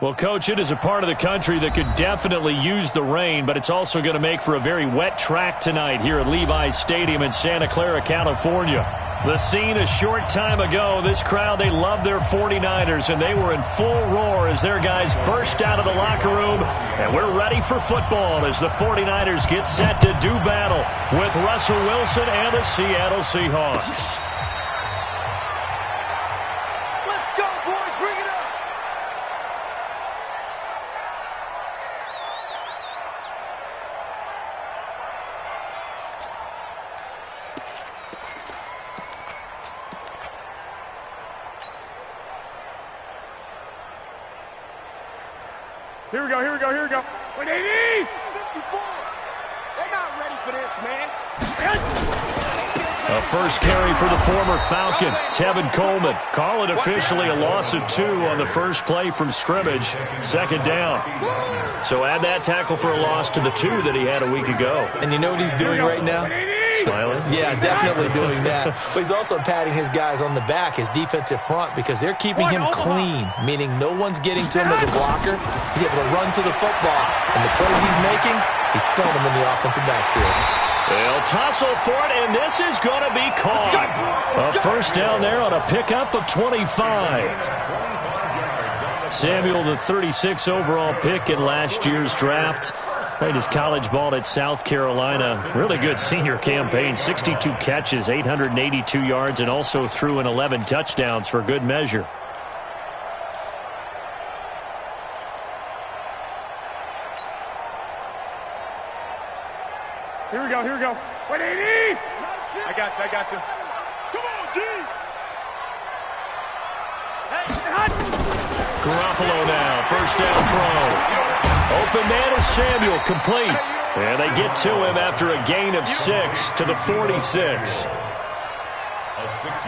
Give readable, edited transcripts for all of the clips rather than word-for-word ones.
Well, Coach, it is a part of the country that could definitely use the rain, but it's also going to make for a very wet track tonight here at Levi's Stadium in Santa Clara, California. The scene a short time ago, this crowd, they love their 49ers, and they were in full roar as their guys burst out of the locker room, and we're ready for football as the 49ers get set to do battle with Russell Wilson and the Seattle Seahawks. Here we go, here we go, here we go. 180! 54! They're not ready for this, man. A first carry for the former Falcon, Tevin Coleman. Call it officially a loss of 2 on the first play from scrimmage. Second down. So add that tackle for a loss to the 2 that he had a week ago. And you know what he's doing right now? Smiling? Yeah, definitely doing that. But he's also patting his guys on the back, his defensive front, because they're keeping him clean, meaning no one's getting to him as a blocker. He's able to run to the football. And the plays he's making, he's throwing them in the offensive backfield. They'll tussle for it, and this is going to be caught. A first down there on a pickup of 25. Samuel, the 36 overall pick in last year's draft. Played his college ball at South Carolina. Really good senior campaign. 62 catches, 882 yards, and also threw in 11 touchdowns for good measure. Here we go, here we go. 180! I got you, I got you. Come on, D! Garoppolo now, first down throw. Open man is Samuel, complete. And they get to him after a gain of 6 to the 46.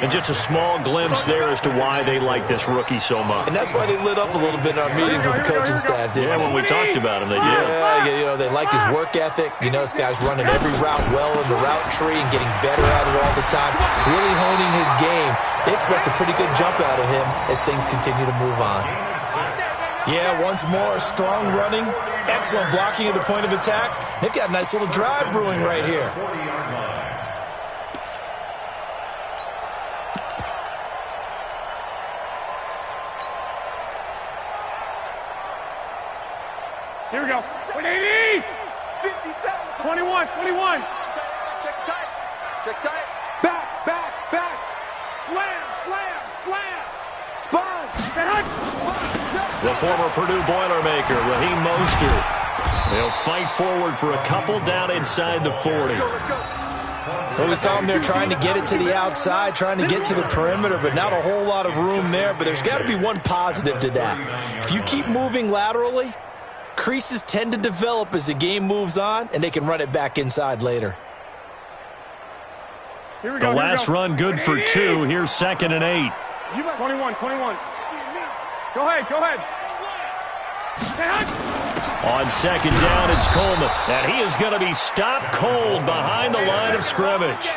And just a small glimpse there as to why they like this rookie so much. And that's why they lit up a little bit in our meetings with the coaching staff, didn't Yeah, they? when we talked about him, they did. Yeah, you know, they like his work ethic. You know, this guy's running every route well in the route tree and getting better at it all the time, really honing his game. They expect a pretty good jump out of him as things continue to move on. Yeah, once more, strong running, excellent blocking at the point of attack. They've got a nice little drive brewing right here. Here we go. 180! 57! 21, 21! Check tight. Check tight. Back, back, back. Slam, slam, slam. Spun. The former Purdue Boilermaker, Raheem Mostert. They'll fight forward for a couple down inside the 40. Well, we saw him there trying to get it to the outside, trying to get to the perimeter, but not a whole lot of room there. But there's got to be one positive to that. If you keep moving laterally, creases tend to develop as the game moves on, and they can run it back inside later. The last run good for 2. Here's 2nd and 8. 21, 21. Go ahead, go ahead. On second down, it's Coleman. And he is going to be stopped cold behind the line of scrimmage.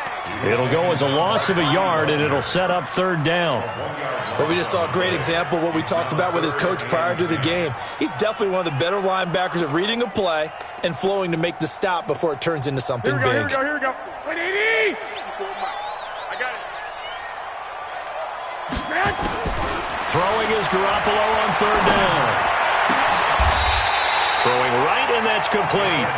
It'll go as a loss of a yard, and it'll set up 3rd down. Well, we just saw a great example of what we talked about with his coach prior to the game. He's definitely one of the better linebackers at reading a play and flowing to make the stop before it turns into something big. Here we go, here we go. 180! I got it. Throwing is Garoppolo on 3rd down. Throwing right, and that's complete.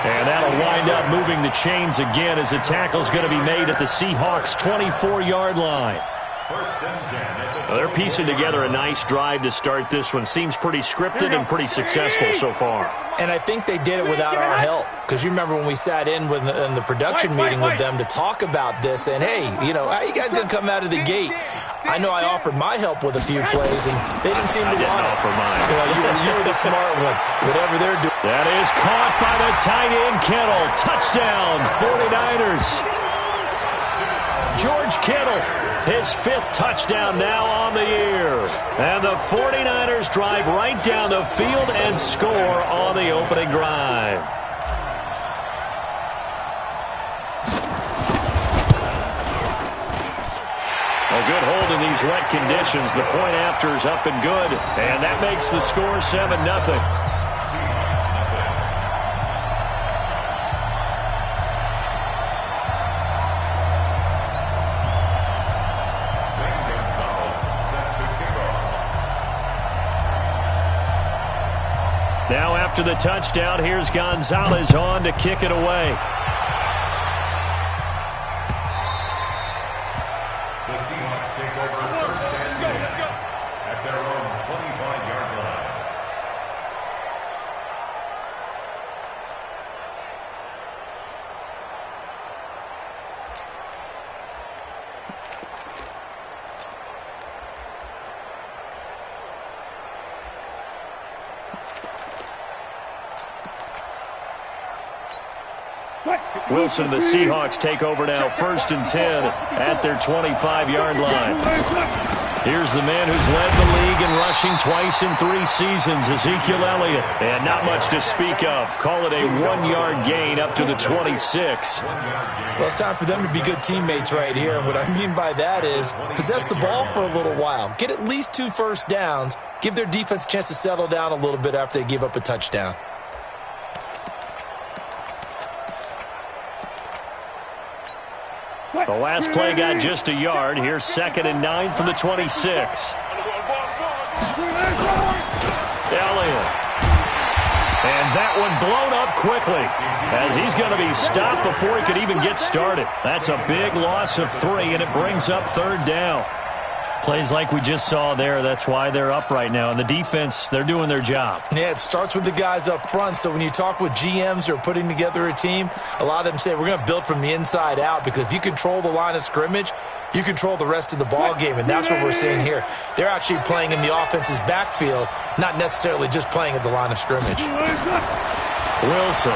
And that'll wind up moving the chains again as the tackle's going to be made at the Seahawks' 24-yard line. Well, they're piecing together a nice drive to start this one. Seems pretty scripted and pretty successful so far. And I think they did it without our help. Because you remember when we sat in the production meeting with them to talk about this, and hey, you know, how you guys going to come out of the gate? I know I offered my help with a few plays, and they didn't seem to want it. I didn't offer mine. Well, you were the smart one. Whatever they're doing. That is caught by the tight end, Kittle. Touchdown, 49ers. George Kittle, his 5th touchdown now on the year. And the 49ers drive right down the field and score on the opening drive. A good hold in these wet conditions. The point after is up and good. And that makes the score 7-0. Now after the touchdown, here's Gonzalez on to kick it away. The Seahawks take over first and 10 at their own 25-yard line. Wilson and the Seahawks take over now, 1st and 10 at their 25-yard line. Here's the man who's led the league in rushing twice in 3 seasons, Ezekiel Elliott. And not much to speak of. Call it a 1-yard gain up to the 26. Well, it's time for them to be good teammates right here. And what I mean by that is possess the ball for a little while. Get at least 2 first downs. Give their defense a chance to settle down a little bit after they give up a touchdown. The last play got just a yard. Here's 2nd and 9 from the 26. Elliott. And that one blown up quickly as he's going to be stopped before he could even get started. That's a big loss of 3, and it brings up 3rd down. Plays like we just saw there. That's why they're up right now. And the defense, they're doing their job. Yeah, it starts with the guys up front. So when you talk with GMs who are putting together a team, a lot of them say we're going to build from the inside out, because if you control the line of scrimmage, you control the rest of the ball game. And that's what we're seeing here. They're actually playing in the offense's backfield, not necessarily just playing at the line of scrimmage. Wilson.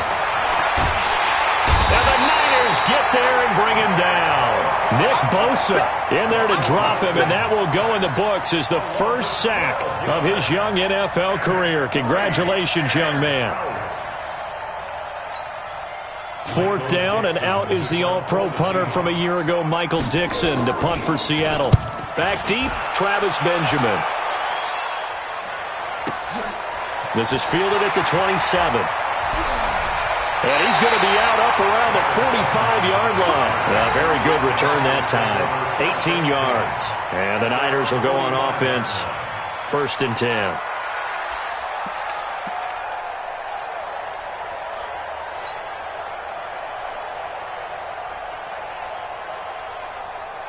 And the Niners get there and bring him down. Nick Bosa in there to drop him, and that will go in the books as the first sack of his young NFL career. Congratulations, young man. 4th down, and out is the all-pro punter from a year ago, Michael Dixon, to punt for Seattle. Back deep, Travis Benjamin. This is fielded at the 27. And he's going to be out up around the 45-yard line. A very good return that time. 18 yards. And the Niners will go on offense. 1st and 10.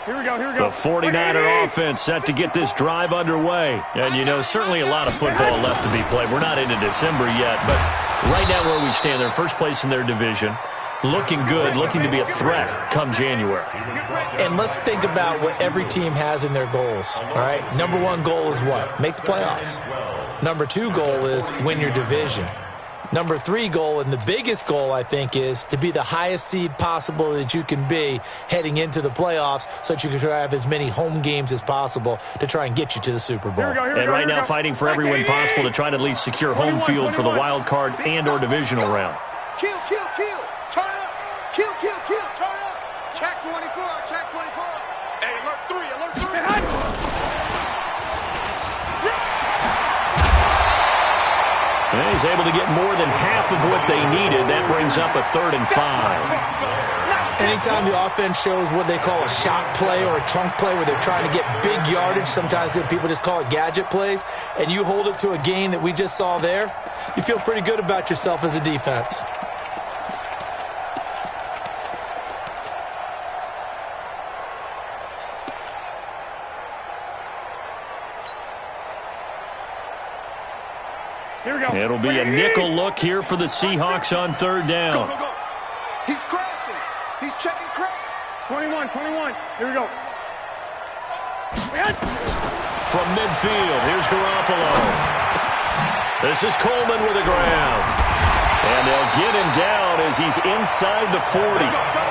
Here we go, here we go. The 49er offense set to get this drive underway. And, you know, certainly a lot of football left to be played. We're not into December yet, but right now where we stand, they're first place in their division. Looking good, looking to be a threat come January. And let's think about what every team has in their goals, all right? Number 1 goal is what? Make the playoffs. Number 2 goal is win your division. Number 3 goal, and the biggest goal, I think, is to be the highest seed possible that you can be heading into the playoffs, so that you can try to have as many home games as possible to try and get you to the Super Bowl. And right now fighting for every win possible to try to at least secure home field for the wild card and or divisional round. Kill, kill, kill. Turn up. Kill, kill, kill. Turn up. Check 24. Check 24. Hey, alert 3. Alert 3. And he's able to get more than half of what they needed. That brings up a 3rd and 5. Anytime the offense shows what they call a shot play or a chunk play where they're trying to get big yardage, sometimes people just call it gadget plays, and you hold it to a gain that we just saw there, you feel pretty good about yourself as a defense. Here we go. It'll be a nickel look here for the Seahawks on 3rd down. Go, go, go. He's crashing. He's checking crash. 21, 21. Here we go. From midfield, here's Garoppolo. This is Coleman with the ground. And they'll get him down as he's inside the 40.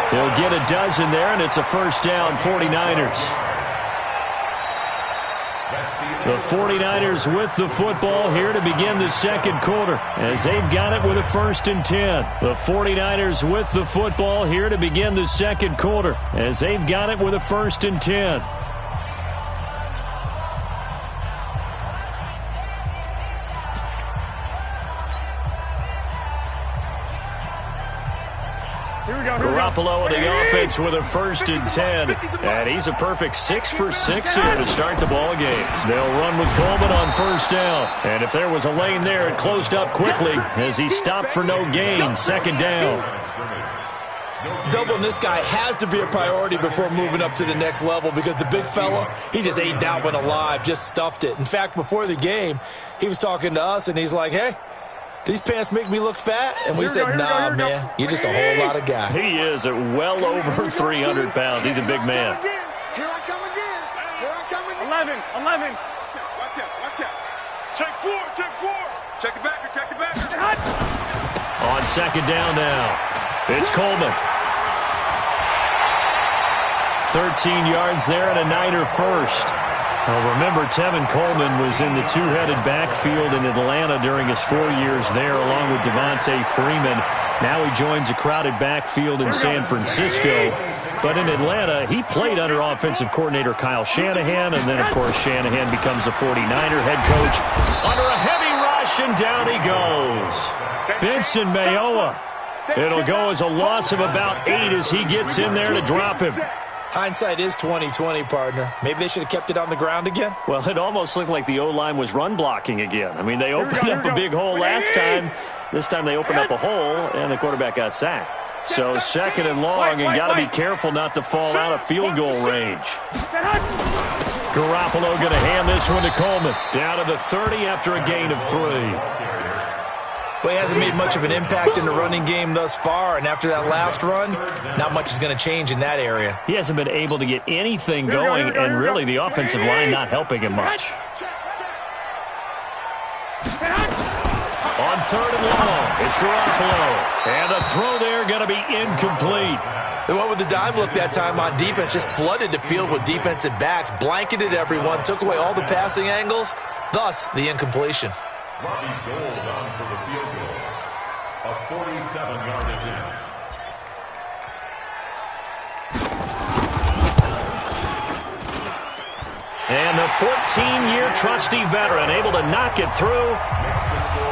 They'll get a dozen there, and it's a 1st down, 49ers. The 49ers with the football here to begin the 2nd quarter as they've got it with a 1st and 10. The 49ers with the football here to begin the 2nd quarter as they've got it with a 1st and 10. Garoppolo and the offense with a 1st and 10. And he's a perfect 6 for 6 here to start the ball game. They'll run with Coleman on 1st down. And if there was a lane there, it closed up quickly as he stopped for no gain. 2nd down. Doubling this guy has to be a priority before moving up to the next level because the big fella, he just ate that one alive, just stuffed it. In fact, before the game, he was talking to us, and he's like, hey, these pants make me look fat? And we said, nah, man, you're just a whole lot of guy. He is at well over 300 pounds. He's a big man. Here I come again. Here I come again. 11. Watch out. Check 4. Check the backer. On 2nd down now. It's Coleman. 13 yards there and a Niner first. Well, remember, Tevin Coleman was in the two-headed backfield in Atlanta during his 4 years there, along with Devontae Freeman. Now he joins a crowded backfield in San Francisco. But in Atlanta, he played under offensive coordinator Kyle Shanahan, and then, of course, Shanahan becomes a 49er head coach under a heavy rush, and down he goes. Benson Mayowa. It'll go as a loss of about 8 as he gets in there to drop him. Hindsight is 20/20, partner. Maybe they should have kept it on the ground again. Well, it almost looked like the O-line was run blocking again. I mean, they opened up a big hole last time. This time they opened up a hole, and the quarterback got sacked. So 2nd and long, and got to be careful not to fall out of field goal range. Garoppolo going to hand this one to Coleman. Down to the 30 after a gain of 3. Well, he hasn't made much of an impact in the running game thus far, and after that last run, not much is going to change in that area. He hasn't been able to get anything going, and really the offensive line not helping him much. On 3rd and long, it's Garoppolo. And a throw there going to be incomplete. They went with the dive look that time on defense, just flooded the field with defensive backs, blanketed everyone, took away all the passing angles, thus the incompletion. Robbie Gould on for the field goal. A 47-yard attempt. And the 14-year trusty veteran able to knock it through.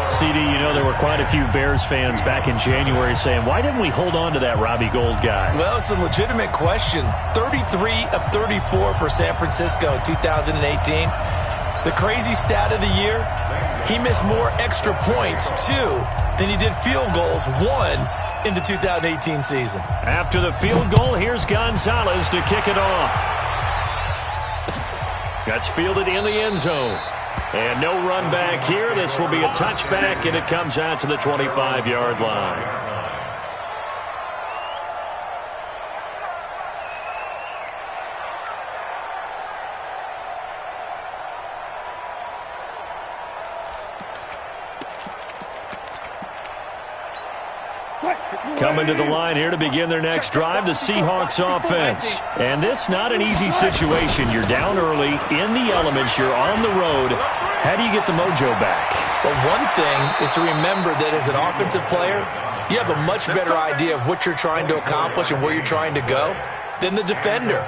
CD, you know there were quite a few Bears fans back in January saying, why didn't we hold on to that Robbie Gould guy? Well, it's a legitimate question. 33 of 34 for San Francisco in 2018. The crazy stat of the year, he missed more extra points, 2, than he did field goals, 1, in the 2018 season. After the field goal, here's Gonzalez to kick it off. That's fielded in the end zone. And no run back here. This will be a touchback, and it comes out to the 25-yard line. Coming to the line here to begin their next drive, the Seahawks offense. And this not an easy situation. You're down early, in the elements, you're on the road. How do you get the mojo back? Well, one thing is to remember that as an offensive player, you have a much better idea of what you're trying to accomplish and where you're trying to go than the defender.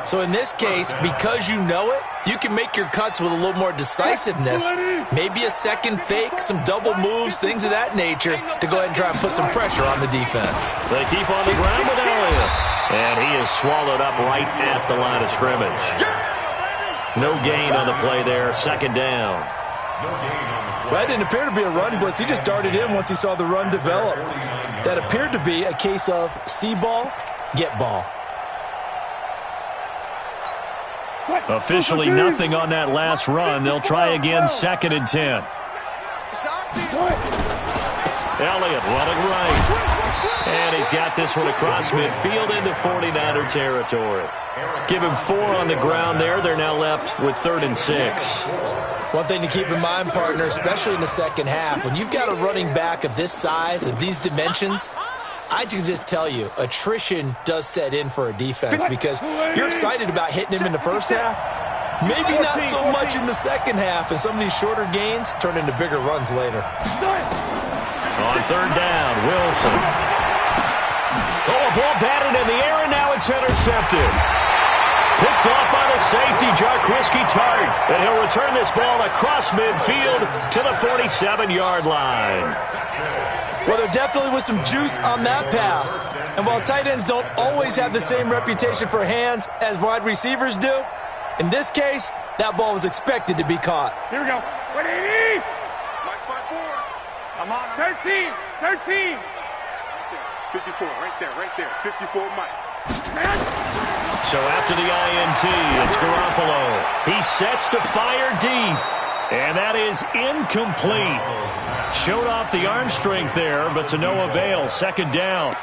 So in this case, because you know it, you can make your cuts with a little more decisiveness, maybe a second fake, some double moves, things of that nature, to go ahead and try and put some pressure on the defense. They keep on the ground with Elliott, and he is swallowed up right at the line of scrimmage. No gain on the play there, 2nd down. Well, that didn't appear to be a run blitz. He just darted in once he saw the run develop. That appeared to be a case of see ball, get ball. Officially nothing on that last run. They'll try again, 2nd and 10. Elliott running right. And he's got this one across midfield into 49er territory. Give him 4 on the ground there. They're now left with 3rd and 6. One thing to keep in mind, partner, especially in the second half, when you've got a running back of this size, of these dimensions, I can just tell you, attrition does set in for a defense because you're excited about hitting him in the first half. Maybe not so much in the second half, and some of these shorter gains turn into bigger runs later. On 3rd down, Wilson. Oh, a ball batted in the air, and now it's intercepted. Picked off by the safety, Jarquiski Tart. And he'll return this ball across midfield to the 47-yard line. Well, there definitely was some juice on that pass. And while tight ends don't always have the same reputation for hands as wide receivers do, in this case, that ball was expected to be caught. Here we go. 180. Mike 5-4. Come on. 13. 13. 54. Right there. 54, Mike. So after the INT, it's Garoppolo. He sets to fire deep. And that is incomplete. Showed off the arm strength there, but to no avail. Second down.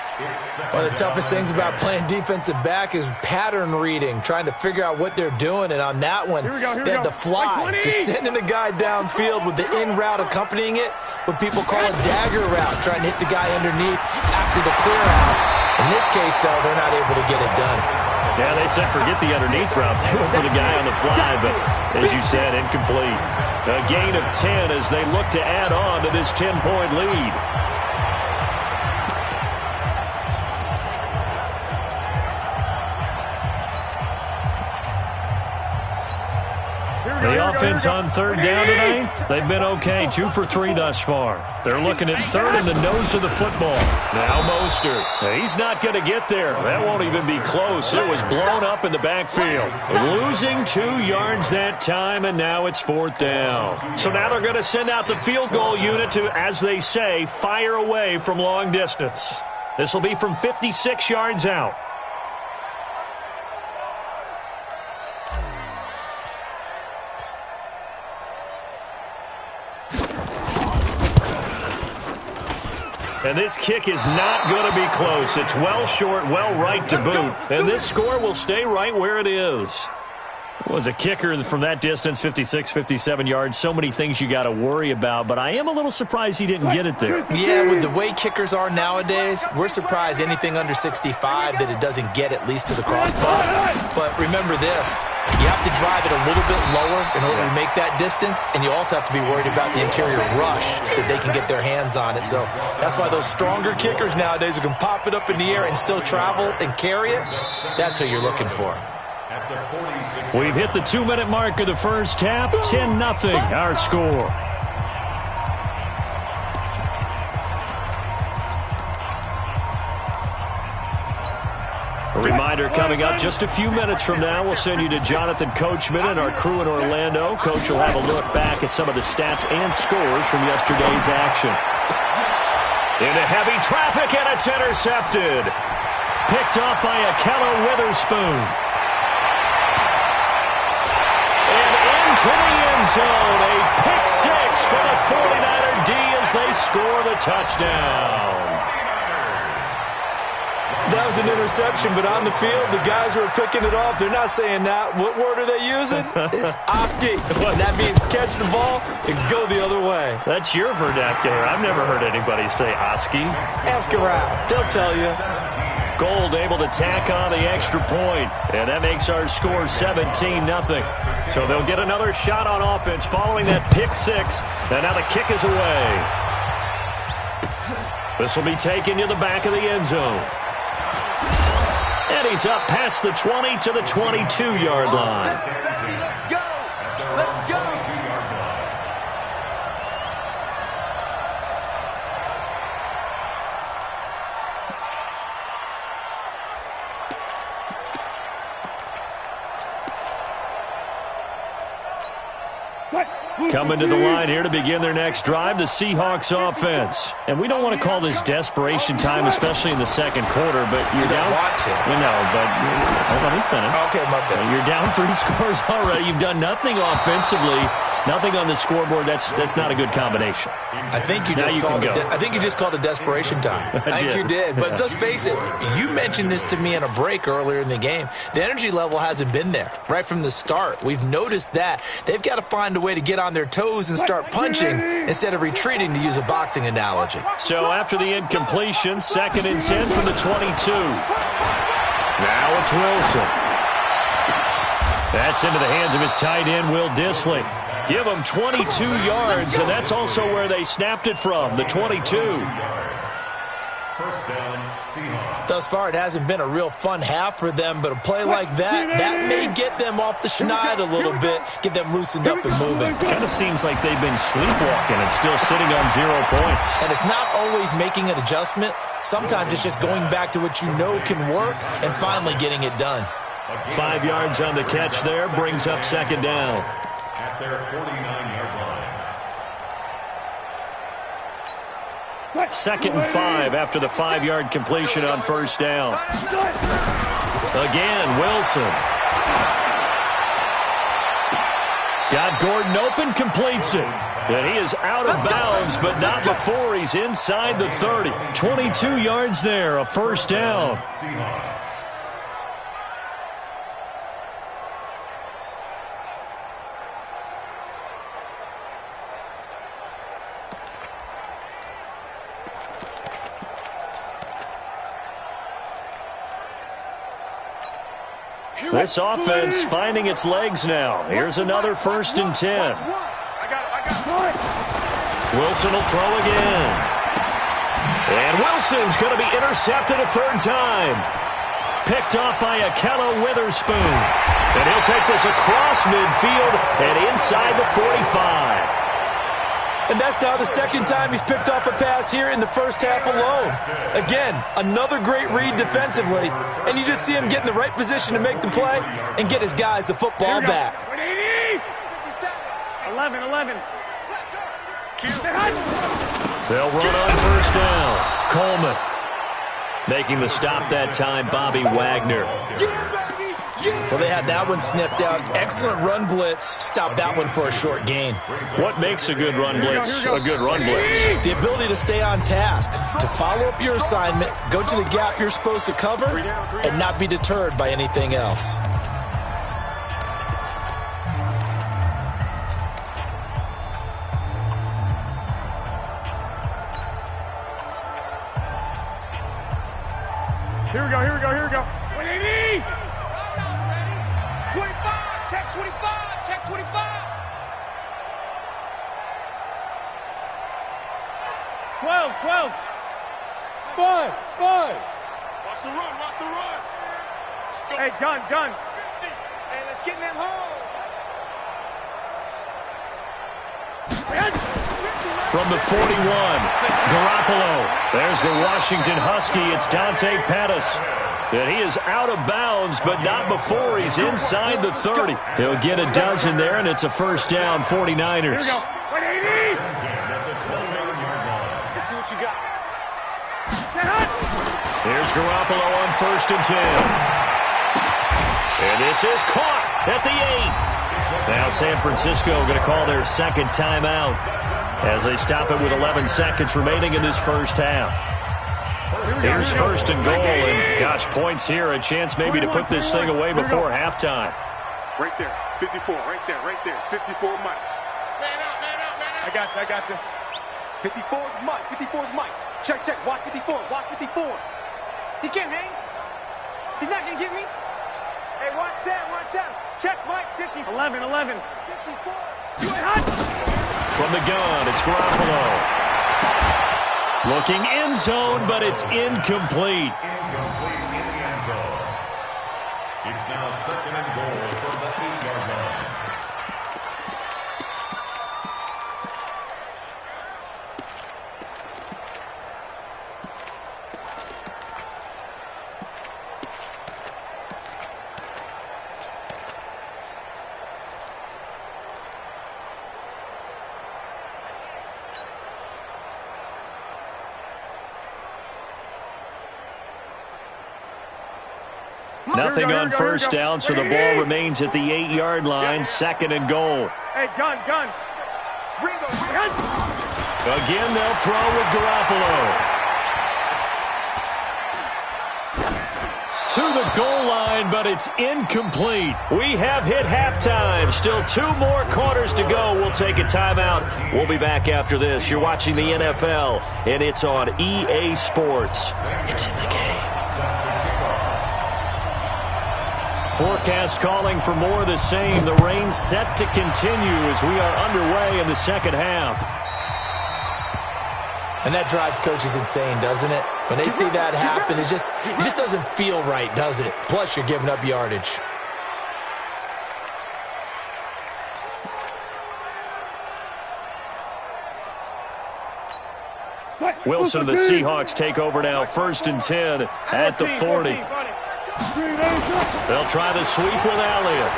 One of the toughest things about playing defensive back is pattern reading, trying to figure out what they're doing. And on that one, they had the fly, just sending a guy downfield with the in route accompanying it, what people call a dagger route, trying to hit the guy underneath after the clear out. In this case, though, they're not able to get it done. Yeah, they said forget the underneath route. They went for the guy on the fly, but as you said, incomplete. A gain of 10 as they look to add on to this 10-point lead. The offense on third down tonight, they've been okay, 2 for 3 thus far. They're looking at third in the nose of the football. Now Mostert. He's not going to get there. That won't even be close. It was blown up in the backfield. Losing 2 yards that time, and now it's fourth down. So now they're going to send out the field goal unit to, as they say, fire away from long distance. This will be from 56 yards out. And this kick is not going to be close. It's well short, well right to boot. And this score will stay right where it is. Was a kicker from that distance, 56, 57 yards. So many things you got to worry about, but I am a little surprised he didn't get it there. Yeah, with the way kickers are nowadays, we're surprised anything under 65 that it doesn't get at least to the crossbar. But remember this, you have to drive it a little bit lower in order to make that distance, and you also have to be worried about the interior rush that they can get their hands on it. So that's why those stronger kickers nowadays who can pop it up in the air and still travel and carry it, that's who you're looking for. We've hit the 2-minute mark of the first half. 10-0 our score. A reminder coming up just a few minutes from now, we'll send you to Jonathan Coachman and our crew in Orlando. Coach will have a look back at some of the stats and scores from yesterday's action. Into heavy traffic, and it's intercepted. Picked off by Akello Witherspoon. To the end zone, a pick six for the 49er D as they score the touchdown. That was an interception, but on the field, the guys who are picking it off, they're not saying that. What word are they using? It's Oski. That means catch the ball and go the other way. That's your vernacular. I've never heard anybody say Oski. Ask around. They'll tell you. Gold able to tack on the extra point, and that makes our score 17-0. So they'll get another shot on offense following that pick six, and now the kick is away. This will be taken to the back of the end zone. And he's up past the 20 to the 22-yard line. Let's go. Coming to the line here to begin their next drive, the Seahawks offense. And we don't want to call this desperation time, especially in the second quarter, but you're down. Want to. No, but let me finish. Okay, my bad. You're down 3 scores already. You've done nothing offensively, nothing on the scoreboard. That's not a good combination. I think you just called it desperation time. I think you did. But let's face it, you mentioned this to me in a break earlier in the game. The energy level hasn't been there right from the start. We've noticed that. They've got to find a way to get on their toes and start punching instead of retreating, to use a boxing analogy. So after the incompletion, 2nd and 10 from the 22. Now it's Wilson. That's into the hands of his tight end, Will Dissly. Give him 22 yards, and that's also where they snapped it from, the 22. down, Seahawks. Thus far, it hasn't been a real fun half for them, but a play like that may get them off the schneid a little bit, get them loosened up and moving. Kind of seems like they've been sleepwalking and still sitting on 0 points. And it's not always making an adjustment. Sometimes it's just going back to what you know can work and finally getting it done. 5 yards on the catch there, brings up second down. At their 49-yard line. Second and 5 after the 5-yard completion on first down. Again, Wilson. Got Gordon open, completes it. And he is out of bounds, but not before he's inside the 30. 22 yards there, a first down. Seahawks. This offense finding its legs now. Here's another 1st and 10. Wilson will throw again. And Wilson's going to be intercepted a 3rd time. Picked off by Akello Witherspoon. And he'll take this across midfield and inside the 45. And that's now the 2nd time he's picked off a pass here in the first half alone. Again, another great read defensively, and you just see him get in the right position to make the play and get his guys the football back. 11. They'll run on first down. Coleman. Making the stop that time, Bobby Wagner. Well, they had that one sniffed out. Excellent run blitz. Stop that one for a short gain. What makes a good run blitz a good run blitz? The ability to stay on task, to follow up your assignment, go to the gap you're supposed to cover, and not be deterred by anything else. Here we go. 180! 25, check 25. 12. Five. Watch the run. Go. Hey, gun. Hey, let's get in them holes. From the 41, Garoppolo. There's the Washington Husky. It's Dante Pettis. And he is out of bounds, but not before he's inside the 30. He'll get a dozen there, and it's a first down, 49ers. Here we go. 180! Let's see what you got. Here's Garoppolo on 1st and 10. And this is caught at the 8. Now San Francisco going to call their 2nd timeout as they stop it with 11 seconds remaining in this first half. Here's 1st and goal, and gosh, points here, a chance maybe to put this thing away before halftime. Right there, 54, right there, 54 Mike. Man out. I got you. 54 is Mike. Check, watch 54. He can't hang. He's not gonna get me. Hey, watch Sam. Check Mike, 50. 11. 54. You ain't hot. From the gun, it's Garoppolo. Looking end zone, but it's incomplete. Incomplete in the end zone. It's now 2nd and goal from the 8-yard line. Nothing on first down, so the ball remains at the 8-yard line. 2nd and goal. Hey, gun. Again, they'll throw with Garoppolo. To the goal line, but it's incomplete. We have hit halftime. Still 2 more quarters to go. We'll take a timeout. We'll be back after this. You're watching the NFL, and it's on EA Sports. It's in the game. Forecast calling for more of the same. The rain set to continue as we are underway in the second half. And that drives coaches insane, doesn't it? When they see that happen, it just doesn't feel right, does it? Plus, you're giving up yardage. Wilson and the Seahawks take over now, 1st and 10 at the 40. They'll try the sweep with Elliott.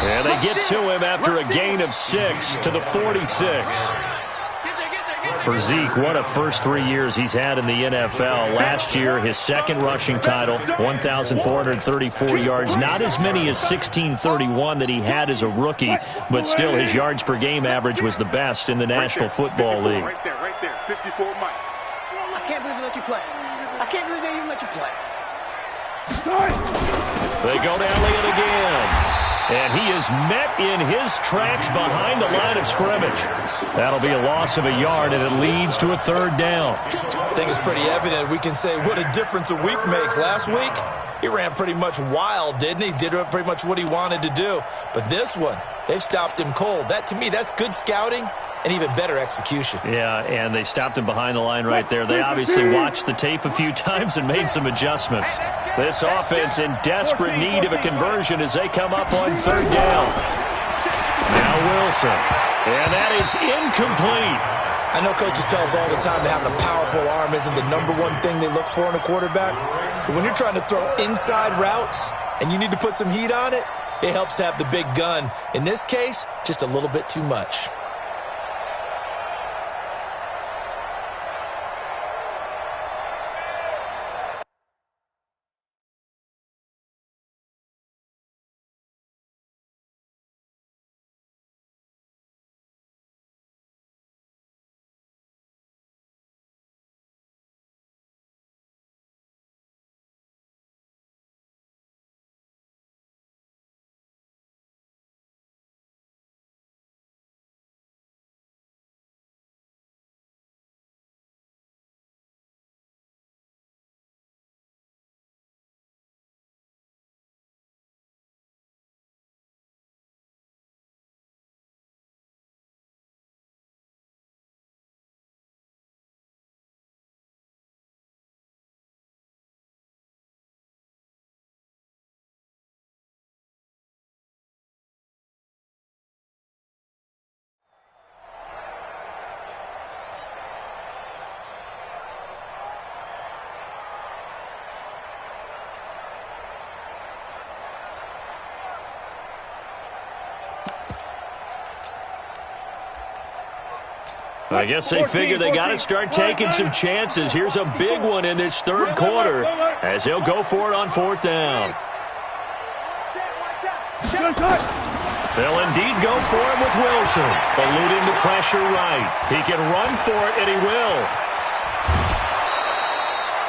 And they get to him after a gain of 6 to the 46. For Zeke, what a first 3 years he's had in the NFL. Last year, his second rushing title, 1,434 yards. Not as many as 1,631 that he had as a rookie, but still his yards per game average was the best in the National Football League. Right there, 54 Mike. I can't believe they let you play. I can't believe they even let you play. They go to Elliott again. And he is met in his tracks behind the line of scrimmage. That'll be a loss of a yard, and it leads to a 3rd down. I think it's pretty evident. We can say what a difference a week makes. Last week, he ran pretty much wild, didn't he? Did pretty much what he wanted to do. But this one, they've stopped him cold. That, to me, that's good scouting and even better execution. Yeah, and they stopped him behind the line right there. They obviously watched the tape a few times and made some adjustments. This offense in desperate need of a conversion as they come up on 3rd down. Now Wilson. And that is incomplete. I know coaches tell us all the time that having a powerful arm isn't the #1 thing they look for in a quarterback. But when you're trying to throw inside routes and you need to put some heat on it, it helps have the big gun. In this case, just a little bit too much. I guess they figure they got to start taking some chances. Here's a big one in this 3rd quarter as they'll go for it on 4th down. They'll indeed go for it with Wilson, eluding the pressure right. He can run for it, and he will.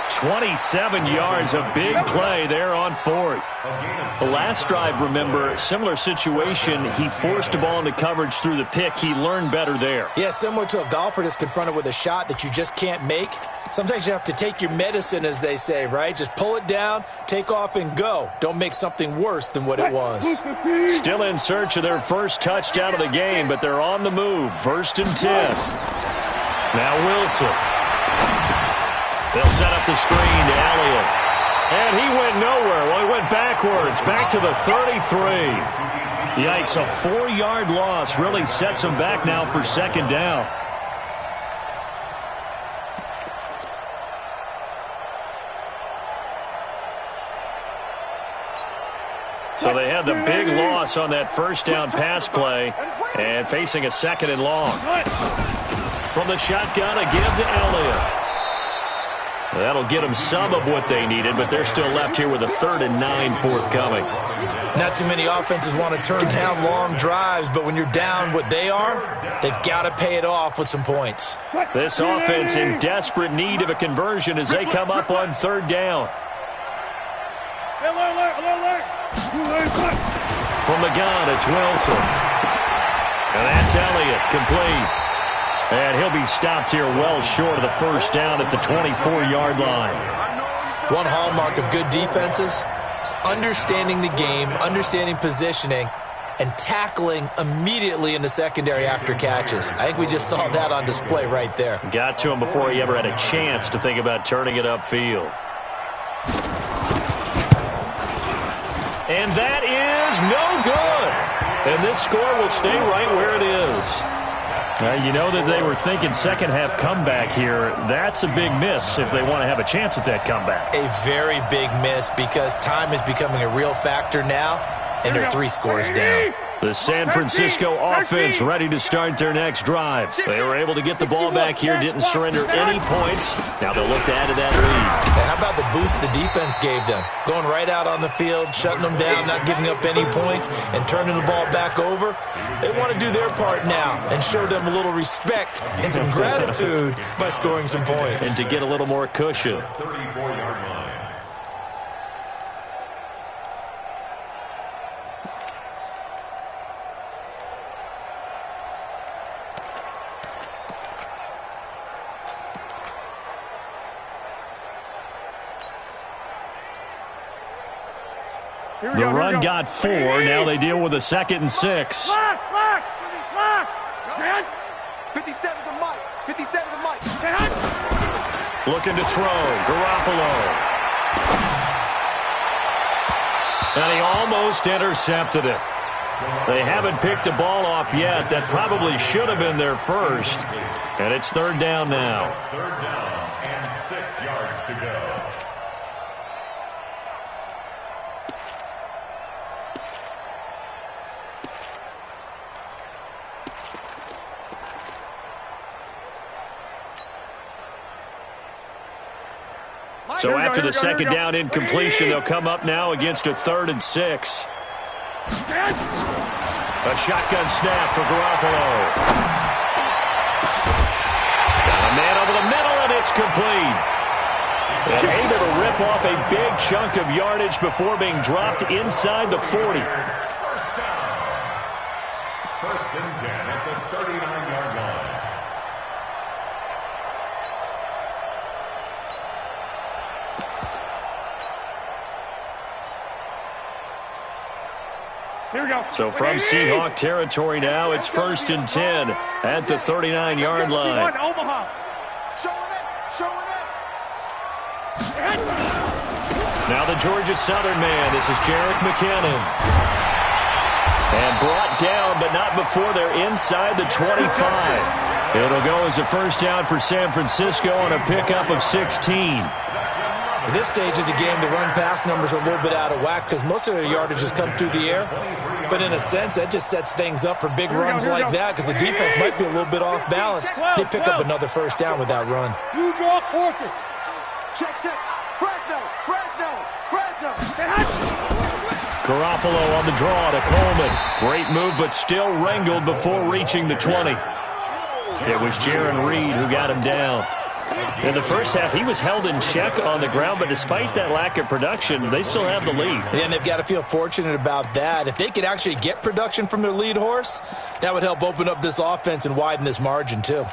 27 yards, a big play there on 4th. The last drive, remember, similar situation. He forced the ball into coverage through the pick. He learned better there. Yeah, similar to a golfer that's confronted with a shot that you just can't make. Sometimes you have to take your medicine, as they say, right? Just pull it down, take off, and go. Don't make something worse than what it was. Still in search of their first touchdown of the game, but they're on the move. 1st and 10. Now Wilson. They'll set up the screen to Elliott. And he went nowhere. Well, he went backwards, back to the 33. Yikes, a 4-yard loss really sets him back now for 2nd down. So they had the big loss on that 1st down pass play and facing a 2nd and long. From the shotgun, a give to Elliott. That'll get them some of what they needed, but they're still left here with a 3rd and 9 forthcoming. Not too many offenses want to turn down long drives, but when you're down what they are, they've got to pay it off with some points. This offense in desperate need of a conversion as they come up on 3rd down. From the gun, it's Wilson. And that's Elliott, complete. And he'll be stopped here well short of the 1st down at the 24-yard line. One hallmark of good defenses is understanding the game, understanding positioning, and tackling immediately in the secondary after catches. I think we just saw that on display right there. Got to him before he ever had a chance to think about turning it upfield. And that is no good. And this score will stay right where it is. You know that they were thinking second-half comeback here. That's a big miss if they want to have a chance at that comeback. A very big miss because time is becoming a real factor now, and they're 3 scores down. The San Francisco offense ready to start their next drive. They were able to get the ball back here, didn't surrender any points. Now they'll look to add to that lead. Hey, how about the boost the defense gave them? Going right out on the field, shutting them down, not giving up any points, and turning the ball back over. They want to do their part now and show them a little respect and some gratitude by scoring some points. And to get a little more cushion. 34-yard line. The run got 4. Now they deal with a 2nd and 6. Lock! 57 to Mike. 57 to Mike. Looking to throw. Garoppolo. And he almost intercepted it. They haven't picked a ball off yet. That probably should have been their first. And it's 3rd down now. 3rd down and 6 yards to go. So after the 2nd down incompletion, they'll come up now against a 3rd and 6. A shotgun snap for Garoppolo. Got a man over the middle, and it's complete. And able to rip off a big chunk of yardage before being dropped inside the 40. First down. 1st and 10 at the 39-yard line. Here we go. So from Seahawk territory now, it's 1st and 10 at the 39-yard line. Omaha. Showing it. Now the Georgia Southern man. This is Jerick McKinnon. And brought down, but not before they're inside the 25. It'll go as a 1st down for San Francisco on a pickup of 16. At this stage of the game, the run-pass numbers are a little bit out of whack because most of their yardage has come through the air. But in a sense, that just sets things up for big runs like that because the defense might be a little bit off balance. They pick up another 1st down with that run. You draw Corpus. Check. Fresno. Garoppolo on the draw to Coleman. Great move, but still wrangled before reaching the 20. It was Jaron Reed who got him down. In the first half, he was held in check on the ground, but despite that lack of production, they still have the lead. And they've got to feel fortunate about that. If they could actually get production from their lead horse, that would help open up this offense and widen this margin, too.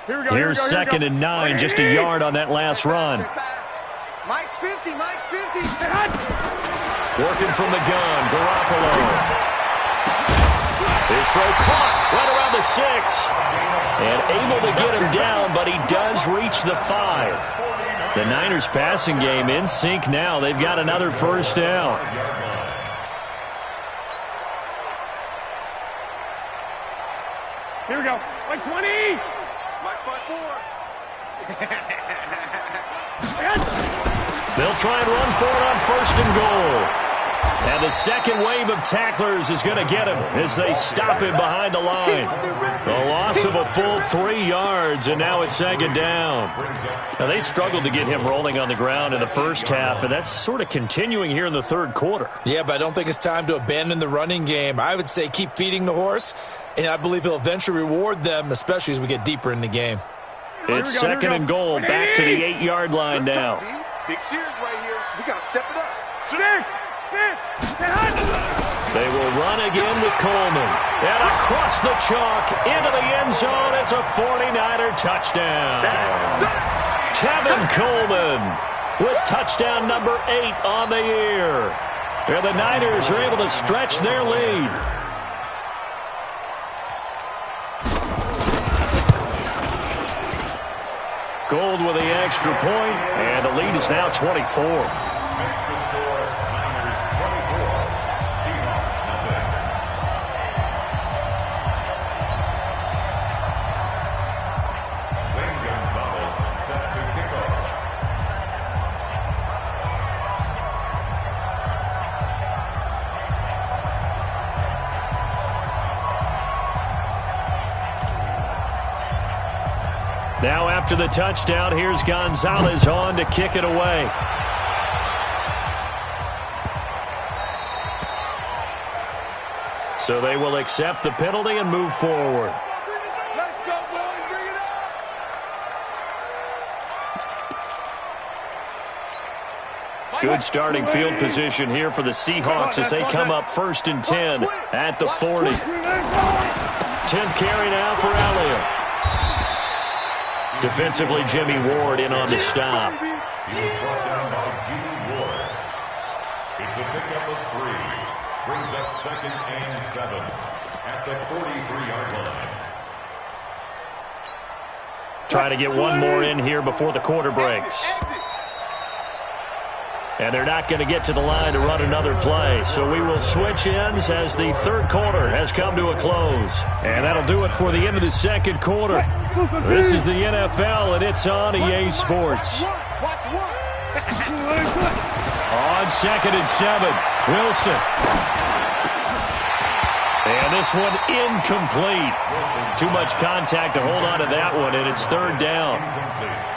Here's 2nd and 9, just a yard on that last run. Mike's 50. Working from the gun, Garoppolo. His throw caught right around the 6. And able to get him down, but he does reach the 5. The Niners passing game in sync now. They've got another 1st down. Here we go. 120. Mike's by 4. They'll try and run for it on 1st and goal. And the second wave of tacklers is going to get him as they stop him behind the line. The loss of a full 3 yards, and now it's 2nd down. Now, they struggled to get him rolling on the ground in the first half, and that's sort of continuing here in the 3rd quarter. Yeah, but I don't think it's time to abandon the running game. I would say keep feeding the horse, and I believe he'll eventually reward them, especially as we get deeper in the game. It's 2nd and goal, back to the 8-yard line now. Big series right here. We got to step it up. They will run again with Coleman. And across the chalk, into the end zone. It's a 49er touchdown. Tevin Coleman with touchdown number 8 on the year. And the Niners are able to stretch their lead. Gold with the extra point, and the lead is now 24. Makes the score Niners 24, Seahawks nothing. Zane Gonzalez set to kick off. Now after the touchdown, here's Gonzalez on to kick it away. So they will accept the penalty and move forward. Let's go, boys. Bring it up. Good starting field position here for the Seahawks as they come up 1st and 10 at the 40. 10th carry now for Elliott. Defensively, Jimmy Ward in on the stop. He was brought down by Jimmy Ward. It's a pickup of 3. Brings up 2nd and 7 at the 43-yard line. Try to get one more in here before the quarter breaks. And they're not going to get to the line to run another play. So we will switch ends as the 3rd quarter has come to a close. And that'll do it for the end of the 2nd quarter. This is the NFL, and it's on EA Sports. Watch one. On 2nd and 7, Wilson. And this one incomplete. Too much contact to hold on to that one, and it's 3rd down.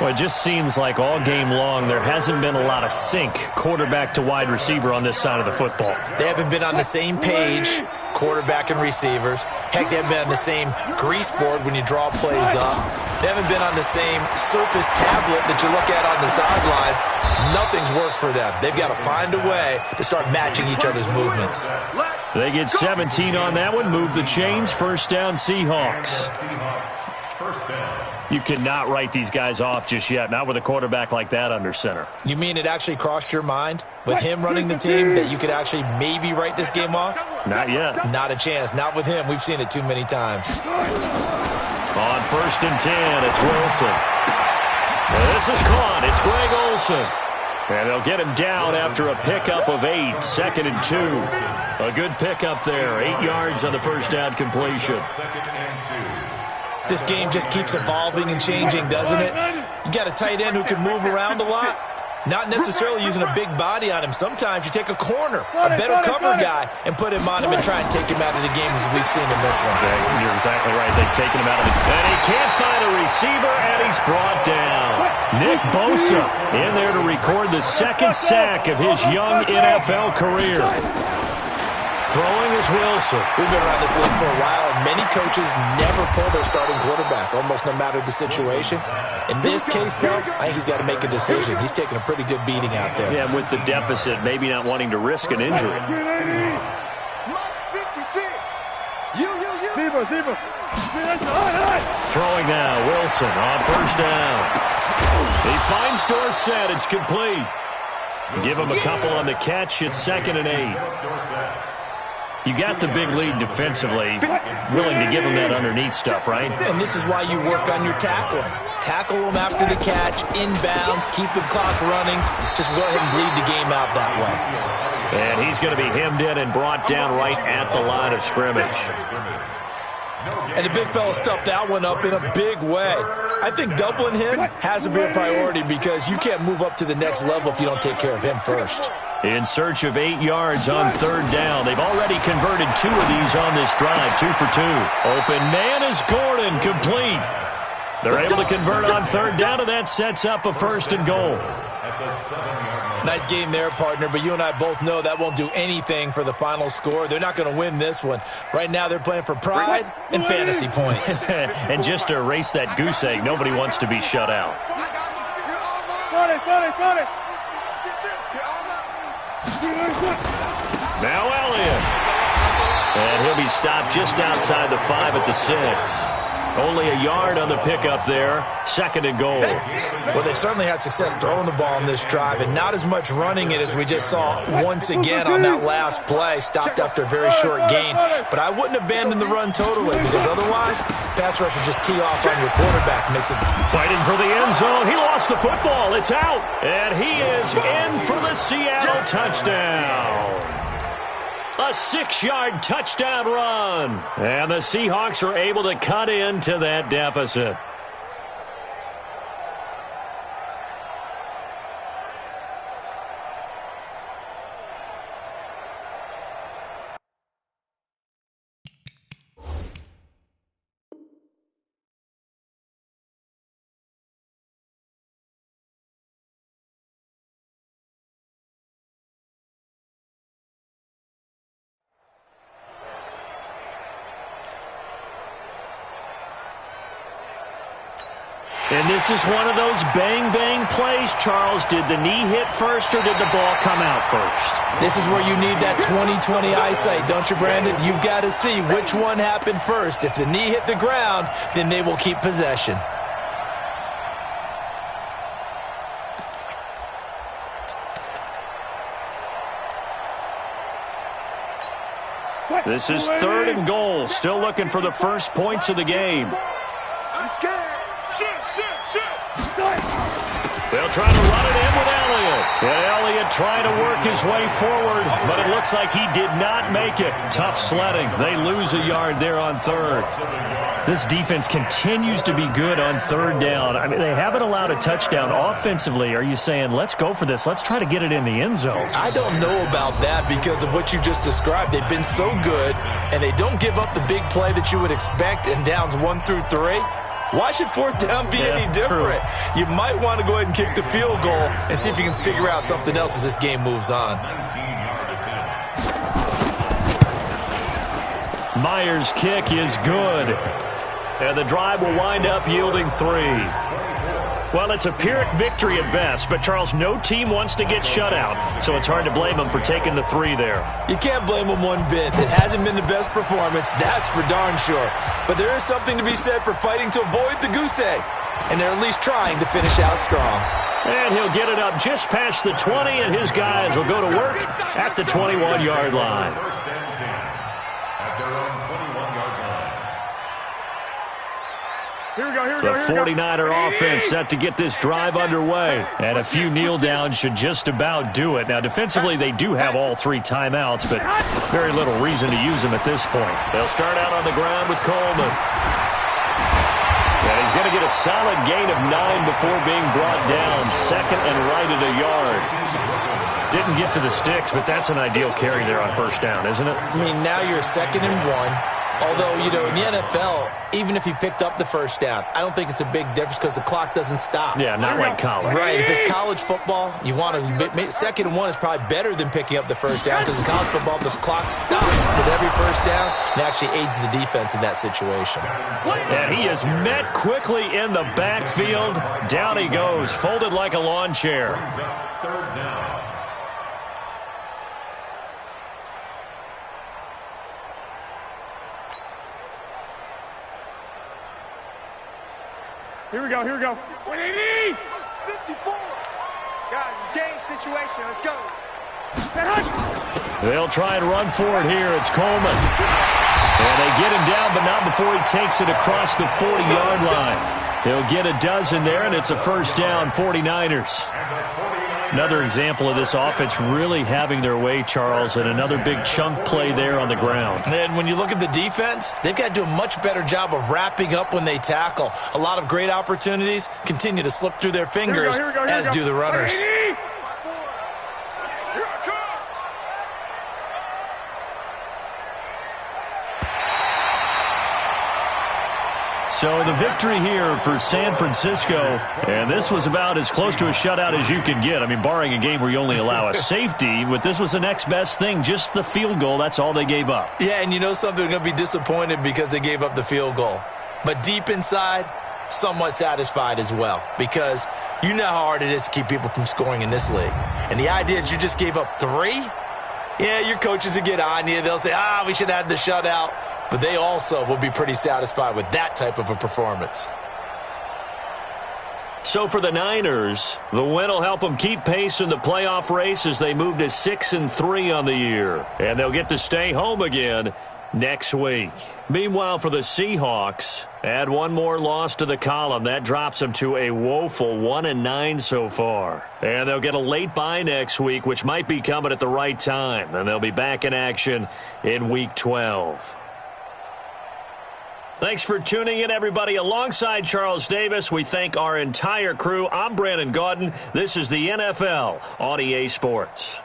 Well, it just seems like all game long there hasn't been a lot of sync quarterback to wide receiver on this side of the football. They haven't been on the same page, quarterback and receivers. Heck, they haven't been on the same grease board when you draw plays up. They haven't been on the same surface tablet that you look at on the sidelines. Nothing's worked for them. They've got to find a way to start matching each other's movements. They get 17 on that one, move the chains, 1st down Seahawks. First down. You cannot write these guys off just yet, not with a quarterback like that under center. You mean it actually crossed your mind with him running the team that you could actually maybe write this game off? Not yet. Not a chance. Not with him. We've seen it too many times. On 1st and 10, it's Wilson. This is caught. It's Greg Olsen. And they'll get him down after a pickup of 8, 2nd and 2. A good pickup there, 8 yards on the 1st down completion. 2nd and 2. This game just keeps evolving and changing, doesn't it? You got a tight end who can move around a lot. Not necessarily using a big body on him. Sometimes you take a corner, a better cover guy, and put him on him and try and take him out of the game as we've seen in this one. You're exactly right. They've taken him out of it. And he can't find a receiver, and he's brought down. Nick Bosa in there to record the 2nd sack of his young NFL career. Throwing is Wilson. We've been around this league for a while, and many coaches never pull their starting quarterback, almost no matter the situation. In this case, though, I think he's got to make a decision. He's taking a pretty good beating out there. Yeah, and with the deficit, maybe not wanting to risk an injury. Throwing now, Wilson on 1st down. He finds Dorsett. It's complete. Give him a couple on the catch. It's 2nd and 8. You got the big lead defensively, willing to give them that underneath stuff, right? And this is why you work on your tackling. Tackle them after the catch, inbounds, keep the clock running. Just go ahead and bleed the game out that way. And he's going to be hemmed in and brought down right at the line of scrimmage. And the big fella stuffed that one up in a big way. I think doubling him has to be a priority because you can't move up to the next level if you don't take care of him first. In search of 8 yards on 3rd down. They've already converted 2 of these on this drive, 2 for 2. Open man is Gordon, complete. They're able to convert on 3rd down, and that sets up a 1st and goal. Nice game there, partner, but you and I both know that won't do anything for the final score. They're not going to win this one. Right now they're playing for pride and fantasy points. And just to erase that goose egg, nobody wants to be shut out. Now Elliott. And he'll be stopped just outside the 5 at the 6. Only a yard on the pickup there. 2nd and goal. Well, they certainly had success throwing the ball on this drive, and not as much running it as we just saw once again on that last play. Stopped after a very short gain. But I wouldn't abandon the run totally, because otherwise, pass rushers just tee off on your quarterback. Makes it fighting for the end zone. He lost the football. It's out. And he is in for the Seattle touchdown. A 6-yard touchdown run. And the Seahawks are able to cut into that deficit. And this is one of those bang-bang plays, Charles. Did the knee hit first or did the ball come out first? This is where you need that 20/20 eyesight, don't you, Brandon? You've got to see which one happened first. If the knee hit the ground, then they will keep possession. This is 3rd and goal. Still looking for the first points of the game. They'll try to run it in with Elliott. And Elliott trying to work his way forward, but it looks like he did not make it. Tough sledding. They lose a yard there on 3rd. This defense continues to be good on 3rd down. I mean, they haven't allowed a touchdown. Offensively, are you saying, let's go for this, let's try to get it in the end zone? I don't know about that because of what you just described. They've been so good, and they don't give up the big play that you would expect in downs 1 through 3. Why should 4th down be any different? True. You might want to go ahead and kick the field goal and see if you can figure out something else as this game moves on. Myers' kick is good. And the drive will wind up yielding 3. Well, it's a Pyrrhic victory at best, but, Charles, no team wants to get shut out, so it's hard to blame them for taking the 3 there. You can't blame them one bit. It hasn't been the best performance, that's for darn sure. But there is something to be said for fighting to avoid the goose egg, and they're at least trying to finish out strong. And he'll get it up just past the 20, and his guys will go to work at the 21-yard line. The 49er offense set to get this drive underway. And a few kneel downs should just about do it. Now, defensively, they do have all 3 timeouts, but very little reason to use them at this point. They'll start out on the ground with Coleman. And he's going to get a solid gain of 9 before being brought down. 2nd and right at a yard. Didn't get to the sticks, but that's an ideal carry there on 1st down, isn't it? I mean, now you're 2nd and 1. Although, you know, in the NFL, even if he picked up the 1st down, I don't think it's a big difference because the clock doesn't stop. Yeah, not like college. Right. If it's college football, you want to 2nd and 1 is probably better than picking up the 1st down because in college football, the clock stops with every 1st down and actually aids the defense in that situation. And he is met quickly in the backfield. Down he goes, folded like a lawn chair. 3rd down. Here we go, here we go. 180! 54! Guys, it's game situation. Let's go. They'll try and run for it here. It's Coleman. And they get him down, but not before he takes it across the 40-yard line. He'll get a dozen there, and it's a 1st down, 49ers. Another example of this offense really having their way, Charles, and another big chunk play there on the ground. And then when you look at the defense, they've got to do a much better job of wrapping up when they tackle. A lot of great opportunities continue to slip through their fingers, as do the runners. So the victory here for San Francisco, and this was about as close to a shutout as you could get. I mean, barring a game where you only allow a safety, but this was the next best thing, just the field goal. That's all they gave up. Yeah, and you know something, they're going to be disappointed because they gave up the field goal. But deep inside, somewhat satisfied as well because you know how hard it is to keep people from scoring in this league. And the idea that you just gave up 3, yeah, your coaches will get on you. They'll say, we should have had the shutout. but they also will be pretty satisfied with that type of a performance. So for the Niners, the win will help them keep pace in the playoff race as they move to 6-3 on the year. And they'll get to stay home again next week. Meanwhile, for the Seahawks, add one more loss to the column. That drops them to a woeful 1-9 so far. And they'll get a late bye next week, which might be coming at the right time. And they'll be back in action in Week 12. Thanks for tuning in, everybody. Alongside Charles Davis, we thank our entire crew. I'm Brandon Gaudin. This is the NFL on EA Sports.